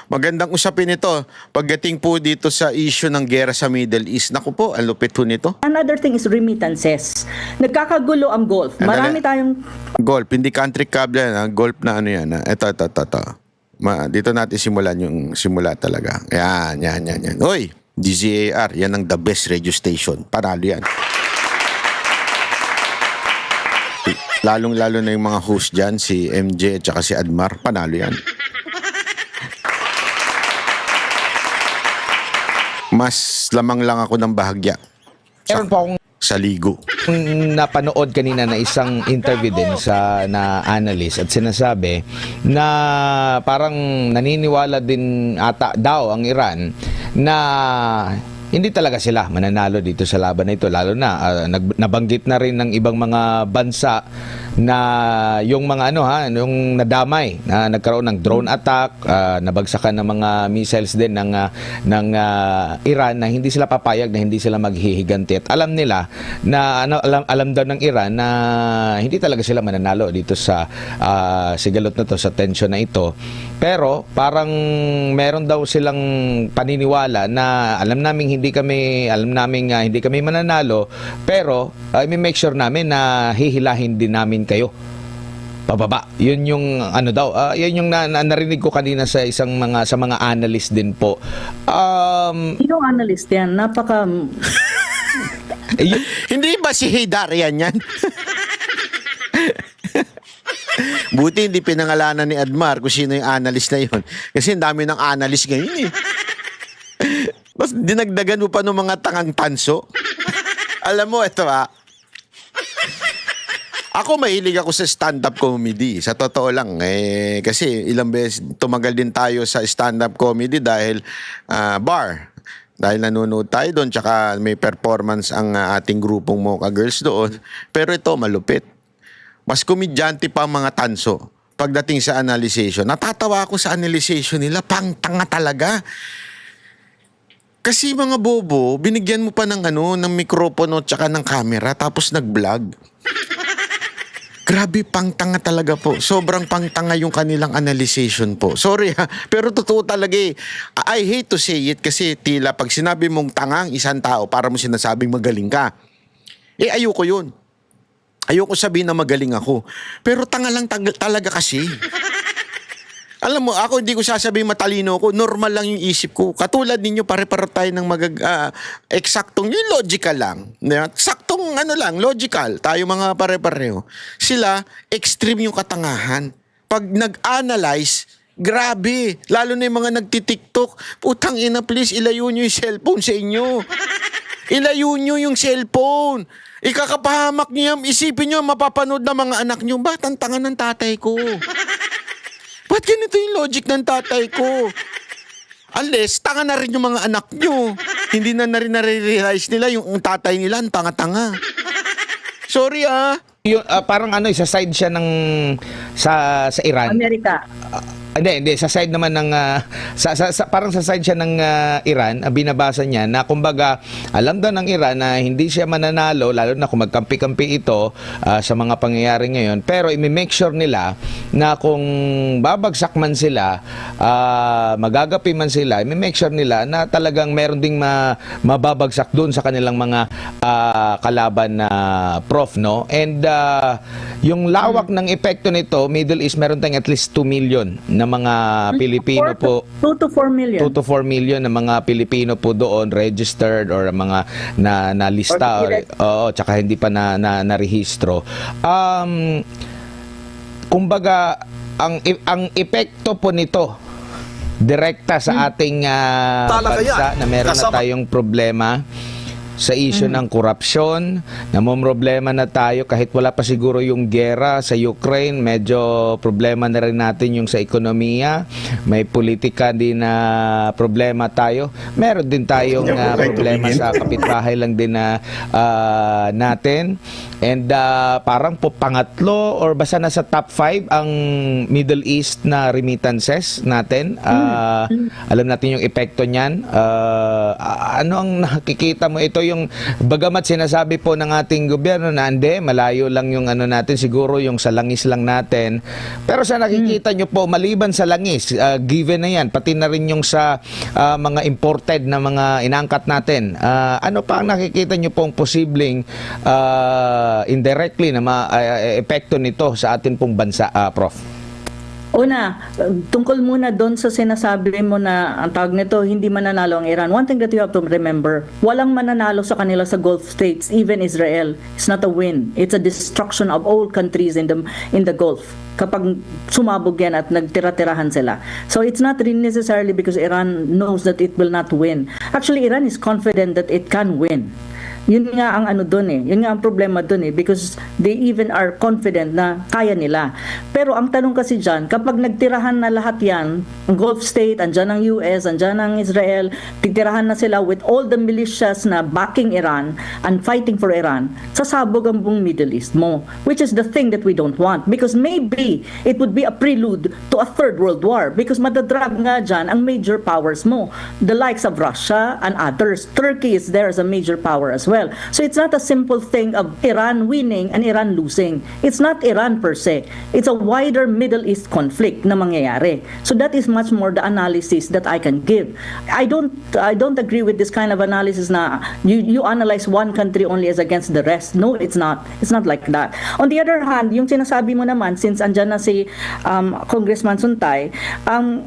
Magandang usapin ito. Pagdating po dito sa issue ng gera sa Middle East, naku po, ang lupit po nito. Another thing is remittances. Nagkakagulo ang Gulf. Marami tayong Golf, hindi country club yan. Golf na ano yan. Ito. Dito natin simulan yung simula talaga. Yan. Hoy, DZAR, yan ang the best radio station. Panalo yan. Lalong-lalo na yung mga host dyan, si MJ at saka si Admar, panalo yan. Mas lamang lang ako ng bahagya Meron po akong sa ligo. napanood kanina na isang interview din sa na analyst at sinasabi na parang naniniwala din ata daw ang Iran na hindi talaga sila mananalo dito sa laban na ito, lalo na nabanggit na rin ng ibang mga bansa na yung mga yung nadamay na nagkaroon ng drone attack, nabagsakan ng mga missiles din ng Iran, na hindi sila papayag, na hindi sila maghihiganti, at alam nila na alam daw ng Iran na hindi talaga sila mananalo dito sa sigalot na to, sa tension na ito. Pero parang meron daw silang paniniwala na alam namin hindi kami mananalo, pero i-make sure namin na hihilahin din namin kayo pababa. Yun yung yun yung narinig ko kanina sa mga analyst din po. Sinong analyst yan? Napaka... Hindi ba si Haydar yan? Buti hindi pinangalanan ni Admar kung sino yung analyst na yun. Kasi ang dami ng analyst ngayon eh. Tapos dinagdagan mo pa ng mga tangang tanso. Alam mo, ito ako mahilig ako sa stand-up comedy. Sa totoo lang, kasi ilang beses tumagal din tayo sa stand-up comedy dahil bar. Dahil nanonood tayo doon, tsaka may performance ang ating grupong Mocha Girls doon. Pero ito, malupit. Mas komedyante pa ang mga tanso pagdating sa analyzation. Natatawa ako sa analyzation nila, pang tanga talaga. Kasi mga bobo, binigyan mo pa ng ng mikropono tsaka ng camera, tapos nag-vlog. Grabe, pangtanga talaga po. Sobrang pangtanga yung kanilang analyzation po. Sorry pero totoo talaga eh. I hate to say it kasi tila pag sinabi mong tangang isang tao, para mo sinasabing magaling ka. Ayoko yun. Ayoko sabihin na magaling ako. Pero tanga lang talaga kasi. Alam mo, ako hindi ko sasabihin matalino ako. Normal lang yung isip ko. Katulad ninyo, pare-pare tayo ng eksaktong, yung logical lang. Eksaktong logical. Tayo mga pare-pareho. Sila, extreme yung katangahan. Pag nag-analyze, grabe. Lalo na yung mga nagtitiktok. Putang ina, please, ilayo nyo yung cellphone sa inyo. Ilayo nyo yung cellphone. Ikakapahamak nyo yan. Isipin nyo, mapapanood na mga anak nyo. Ba't ang tanga ng tatay ko? Ba't ganito yung logic ng tatay ko? Unless, tanga na rin yung mga anak nyo. Hindi na rin nare-realize nila yung tatay nila, ang tanga-tanga. Sorry Yung, parang isa side siya ng sa Iran. Amerika. Hindi sa side naman ng parang sa side siya ng Iran, binabasa niya na kumbaga alam daw ng Iran na hindi siya mananalo, lalo na kung magkampi-kampi ito sa mga pangyayari ngayon, pero i-make sure nila na kung babagsak man sila, magagapi man sila, i-make sure nila na talagang meron ding mababagsak doon sa kanilang mga kalaban na prof, no? And yung lawak ng epekto nito, Middle East, meron tayong at least 2 million na mga Pilipino po. 2 to 4 million. 2 to 4 million na mga Pilipino po doon registered or mga na lista tsaka hindi pa na-rehistro. Kumbaga ang epekto po nito direkta sa ating bansa na meron na tayong problema sa issue ng korupsyon, namomroblema na tayo kahit wala pa siguro yung gera sa Ukraine, medyo problema na rin natin yung sa ekonomiya, may politika din na problema tayo. meron din tayong problema sa kapitbahay lang din na natin. And parang po pangatlo or basta nasa top 5 ang Middle East na remittances natin. Alam natin yung epekto niyan. Ano ang nakikita mo? Ito yung bagamat sinasabi po ng ating gobyerno na hindi, malayo lang yung ano natin, siguro yung sa langis lang natin. Pero sa nakikita nyo po, maliban sa langis, given na yan, pati na rin yung sa mga imported na mga inangkat natin, ano pa ang nakikita nyo pong posibleng indirectly na epekto nito sa atin pong bansa, Prof? Una, tungkol muna doon sa sinasabi mo na ang tawag nito, hindi mananalo ang Iran. One thing that you have to remember, walang mananalo sa kanila sa Gulf states, even Israel. It's not a win. It's a destruction of all countries in the Gulf. Kapag sumabog yan at nagtira-tirahan sila. So it's not really necessarily because Iran knows that it will not win. Actually, Iran is confident that it can win. Yun nga ang ano doon eh. Yun nga ang problema doon eh. Because they even are confident na kaya nila. Pero ang tanong kasi dyan, kapag nagtirahan na lahat yan, ang Gulf State, andyan ang US, andyan ang Israel, titirahan na sila with all the militias na backing Iran and fighting for Iran, sasabog ang buong Middle East mo. Which is the thing that we don't want. Because maybe it would be a prelude to a third world war. Because madadrag nga dyan ang major powers mo. The likes of Russia and others. Turkey is there as a major power as well. So it's not a simple thing of Iran winning and Iran losing. It's not Iran per se. It's a wider Middle East conflict na mangyayari. So that is much more the analysis that I can give. I don't agree with this kind of analysis na you analyze one country only as against the rest. No, it's not. It's not like that. On the other hand, yung sinasabi mo naman, since andyan na si Congressman Suntay,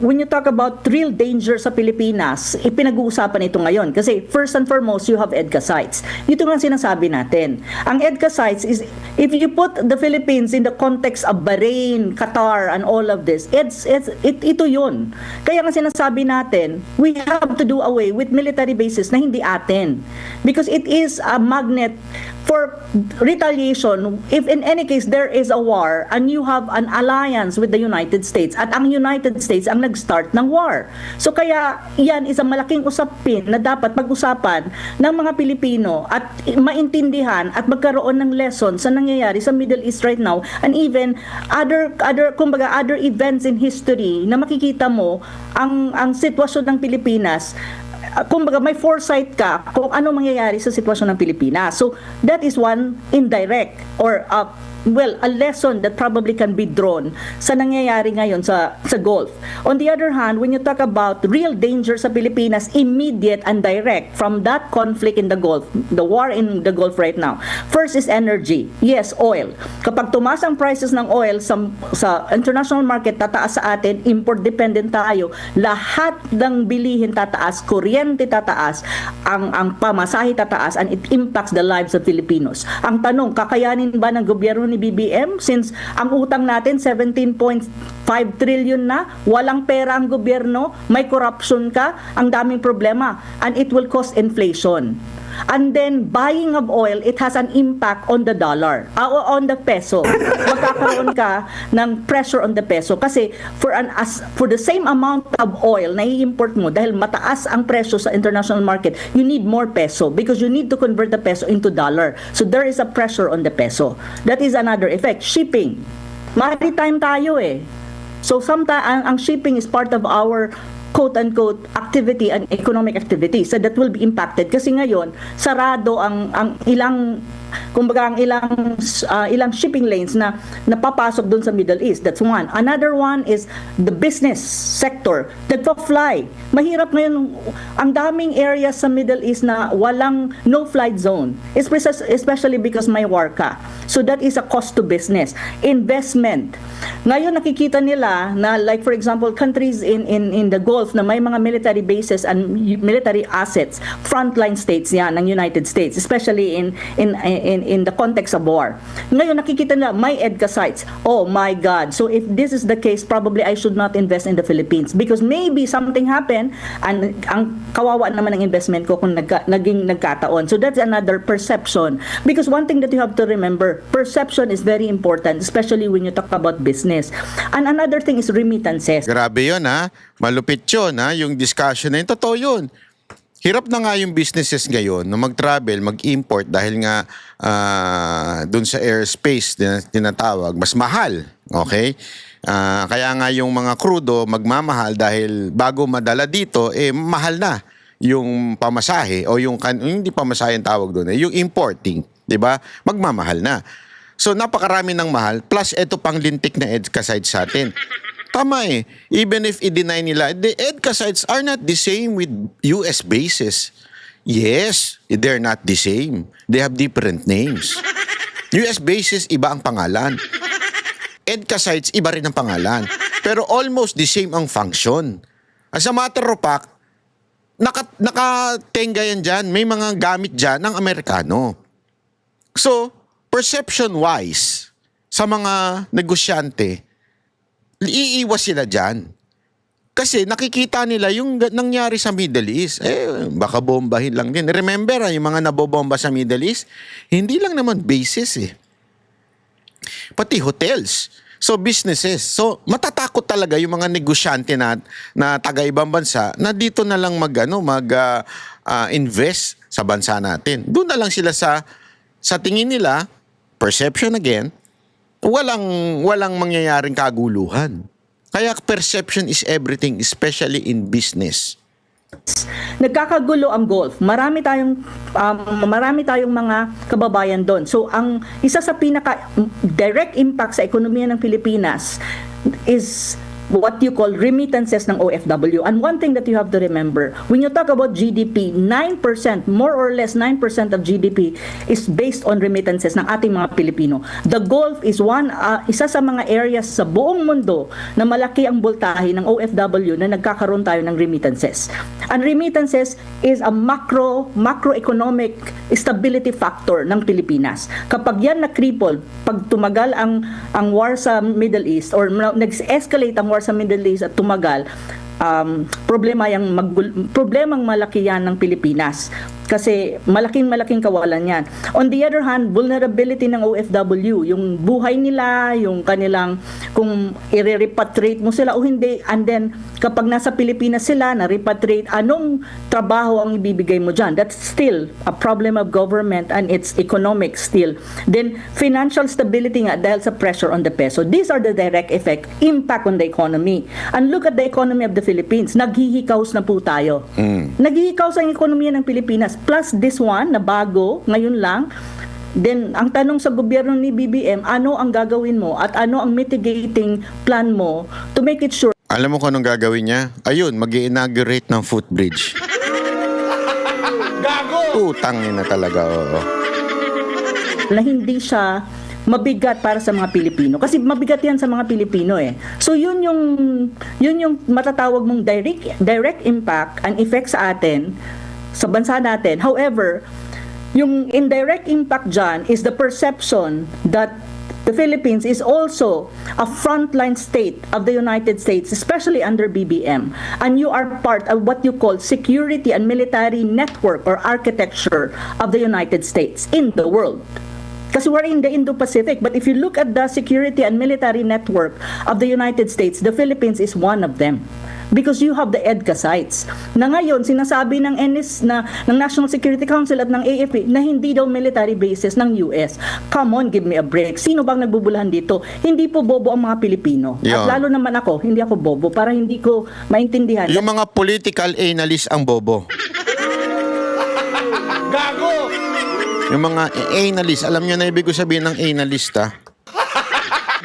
when you talk about real danger sa Pilipinas, ipinag-uusapan ito ngayon. Kasi first and foremost, you have EDCA sites. Ito nga sinasabi natin. Ang EDCA sites is, if you put the Philippines in the context of Bahrain, Qatar, and all of this, ito yun. Kaya nga sinasabi natin, we have to do away with military bases na hindi atin. Because it is a magnet for retaliation if in any case there is a war and you have an alliance with the United States at ang United States ang nag-start ng war. So kaya yan isang malaking usapin na dapat pag-usapan ng mga Pilipino at maintindihan at magkaroon ng lesson sa nangyayari sa Middle East right now and even other events in history na makikita mo ang sitwasyon ng Pilipinas. Kumbaga may foresight ka kung ano mangyayari sa sitwasyon ng Pilipinas. So that is one indirect or a lesson that probably can be drawn sa nangyayari ngayon sa Gulf. On the other hand, when you talk about real danger sa Pilipinas, immediate and direct from that conflict in the Gulf, the war in the Gulf right now. First is energy. Yes, oil. Kapag tumaas ang prices ng oil sa international market, tataas sa atin, import dependent tayo, lahat ng bilihin tataas, kuryente tataas, ang pamasahe tataas, and it impacts the lives of Filipinos. Ang tanong, kakayanin ba ng gobyerno ni BBM since ang utang natin 17.5 trillion na, walang pera ang gobyerno, may corruption ka, ang daming problema, and it will cause inflation. And then buying of oil, it has an impact on the dollar, on the peso. Magkakaroon ka ng pressure on the peso kasi for the same amount of oil na i-import mo dahil mataas ang presyo sa international market, you need more peso because you need to convert the peso into dollar. So there is a pressure on the peso. That is another effect. Shipping. Maritime tayo eh. So sometimes ang shipping is part of our quote-unquote activity and economic activity. So that will be impacted kasi ngayon sarado ang ilang ilang shipping lanes na napapasok doon sa Middle East. That's one. Another one is the business sector. Nagpa-fly. Mahirap ngayon, ang daming areas sa Middle East na walang no-flight zone. Especially because may war ka. So that is a cost to business. Investment. Ngayon nakikita nila na like for example, countries in the Gulf na may mga military bases and military assets, frontline states yan ng United States, especially in the context of war. Ngayon nakikita nila may EDCA sites. Oh my God. So if this is the case, probably I should not invest in the Philippines because maybe something happened and ang kawawa naman ng investment ko kung naging nagkataon. So that's another perception. Because one thing that you have to remember, perception is very important, especially when you talk about business. And another thing is remittances. Grabe yun ha. Malupit yun ha. Yung discussion na yun. Totoo yun. hirap na nga yung businesses ngayon na mag-travel, mag-import dahil nga dun sa airspace na tinatawag, mas mahal. Okay? Kaya nga yung mga krudo magmamahal dahil bago madala dito, mahal na yung pamasahe o yung hindi pamasahe ang tawag doon, yung importing, 'di ba? Magmamahal na. So napakarami ng mahal plus ito pang lintik na EDCA sites sa atin. Tama eh. Even if i-deny nila, the EDCA sites are not the same with US bases. Yes, they're not the same. They have different names. US bases, iba ang pangalan. EDCA sites, iba rin ang pangalan. Pero almost the same ang function. As a matter of fact, nakatenga yan dyan. May mga gamit dyan ng Amerikano. So, perception-wise, sa mga negosyante, iiwas sila dyan. Kasi nakikita nila yung nangyari sa Middle East. Baka bombahin lang din. Remember, yung mga nabobomba sa Middle East, hindi lang naman bases eh. Pati hotels. So, businesses. So, matatakot talaga yung mga negosyante na taga-ibang bansa na dito na lang invest sa bansa natin. Doon na lang sila sa tingin nila, perception again, walang mangyayaring kaguluhan. Kaya perception is everything, especially in business. Nagkakagulo ang Gulf. Marami tayong mga kababayan doon. So ang isa sa pinaka direct impact sa ekonomiya ng Pilipinas is what you call remittances ng OFW. And one thing that you have to remember, when you talk about GDP, 9%, more or less 9% of GDP is based on remittances ng ating mga Pilipino. The Gulf is isa sa mga areas sa buong mundo na malaki ang boltahe ng OFW na nagkakaroon tayo ng remittances. And remittances is a macroeconomic stability factor ng Pilipinas. Kapag yan na-cripple, pag tumagal ang war sa Middle East or nag-escalate ang war sa Middle East at tumagal, problemang malaki yan ng Pilipinas. Kasi malaking kawalan yan. On the other hand, vulnerability ng OFW, yung buhay nila, yung kanilang, kung i-repatriate mo sila o hindi, and then kapag nasa Pilipinas sila, na-repatriate, anong trabaho ang ibibigay mo dyan? That's still a problem of government and it's economic still. Then, financial stability nga dahil sa pressure on the peso. These are the direct impact on the economy. And look at the economy of the Philippines. Naghihikaos na po tayo. Naghihikaos ang ekonomiya ng Pilipinas. Plus this one na bago, ngayon lang. Then, ang tanong sa gobyerno ni BBM, ano ang gagawin mo at ano ang mitigating plan mo to make it sure? Alam mo kung anong gagawin niya? Ayun, mag-i-inaugurate ng footbridge. Gago! Utangin na talaga, oo. Na hindi siya mabigat para sa mga Pilipino. Kasi mabigat yan sa mga Pilipino eh. So yun yung matatawag mong direct impact and effect sa atin, sa bansa natin. However, yung indirect impact dyan is the perception that the Philippines is also a frontline state of the United States, especially under BBM. And you are part of what you call security and military network or architecture of the United States in the world. Kasi we're in the Indo-Pacific, but if you look at the security and military network of the United States, the Philippines is one of them. Because you have the EDCA sites. Na ngayon, sinasabi ng ng National Security Council at ng AFP na hindi daw military bases ng US. Come on, give me a break. Sino bang nagbubulahan dito? Hindi po bobo ang mga Pilipino. Yun. At lalo naman ako, hindi ako bobo para hindi ko maintindihan. Yung mga political analyst ang bobo. Gago! Yung mga analyst, alam nyo na ibig ko sabihin ng analyst, ha?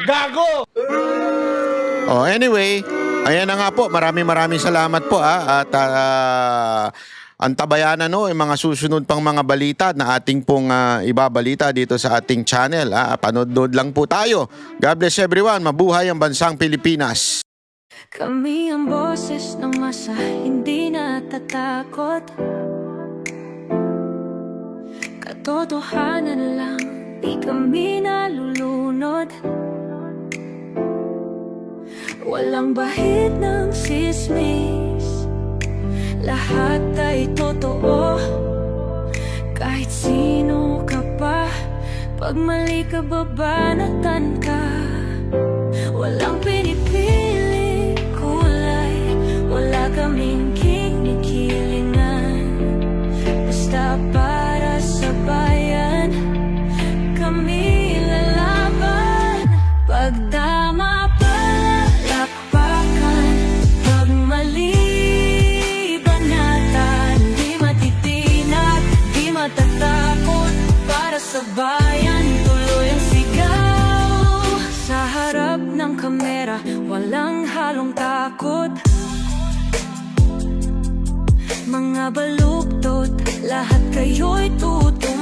Gago! Oh, anyway, ayan na nga po. Maraming salamat po, ha? At antabayan na yung mga susunod pang mga balita na ating pong ibabalita dito sa ating channel. Panood lang po tayo. God bless everyone. Mabuhay ang bansang Pilipinas. Kami ang boses ng masa, hindi natatakot. Katotohanan lang, di kami nalulunod. Walang bahid ng sismis, lahat ay totoo. Kahit sino ka pa, pag mali ka babanatan ka. Walang pinipili kulay, wala kaming kinikilingan. nabaluktot, lahat kayo'y tutulungan.